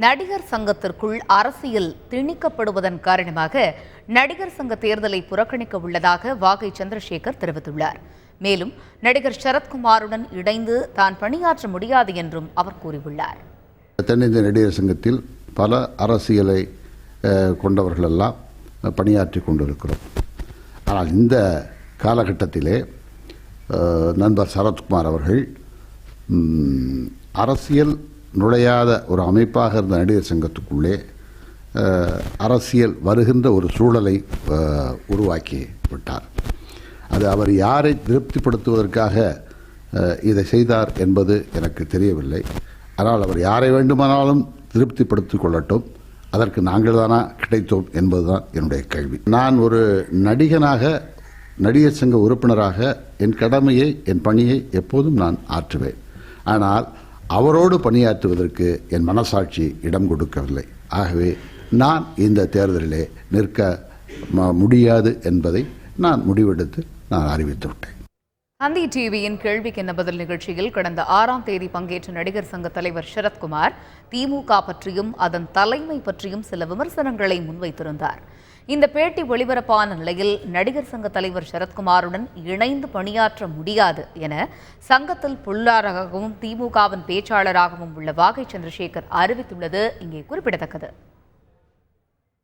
நடிகர் சங்கத்திற்குள் அரசியல் திணிக்கப்படுவதன் காரணமாக நடிகர் சங்க தேர்தலை புறக்கணிக்க உள்ளதாக வாகை சந்திரசேகர் தெரிவித்துள்ளார். மேலும் நடிகர் சரத்குமாருடன் இணைந்து தான் பணியாற்ற முடியாது என்றும் அவர் கூறியுள்ளார். தென்னிந்திய நடிகர் சங்கத்தில் பல அரசியலை கொண்டவர்களெல்லாம் பணியாற்றி கொண்டிருக்கிறோம். ஆனால் இந்த காலகட்டத்திலே நண்பர் சரத்குமார் அவர்கள் அரசியல் நுழையாத ஒரு அமைப்பாக இருந்த நடிகர் சங்கத்துக்குள்ளே அரசியல் வருகின்ற ஒரு சூழலை உருவாக்கி விட்டார். அது அவர் யாரை திருப்திப்படுத்துவதற்காக இதை செய்தார் என்பது எனக்கு தெரியவில்லை. ஆனால் அவர் யாரை வேண்டுமானாலும் திருப்திப்படுத்திக் கொள்ளட்டும், அதற்கு நாங்கள் தானா கிடைத்தோம் என்பதுதான் என்னுடைய கேள்வி. நான் ஒரு நடிகனாக, நடிகர் சங்க உறுப்பினராக என் கடமையை, என் பணியை எப்போதும் நான் ஆற்றுவேன். ஆனால் அவரோடு பணியாற்றுவதற்கு என் மனசாட்சி இடம் கொடுக்கவில்லை. ஆகவே நான் இந்த தேர்தலிலே நிற்க முடியாது என்பதை நான் முடிவெடுத்து நான் அறிவித்துவிட்டேன். தந்தி டிவியின் கேள்விக்கு என்ன பதில் நிகழ்ச்சியில் கடந்த 6ஆம் தேதி பங்கேற்ற நடிகர் சங்க தலைவர் சரத்குமார் திமுக பற்றியும் அதன் தலைமை பற்றியும் சில விமர்சனங்களை முன்வைத்திருந்தார். இந்த பேட்டி ஒளிபரப்பான நிலையில் நடிகர் சங்க தலைவர் சரத்குமாருடன் இணைந்து பணியாற்ற முடியாது என சங்கத்தில் பொருளாளராகவும் திமுகவின் பேச்சாளராகவும் உள்ள வாகை சந்திரசேகர் அறிவித்துள்ளது இங்கே குறிப்பிடத்தக்கது.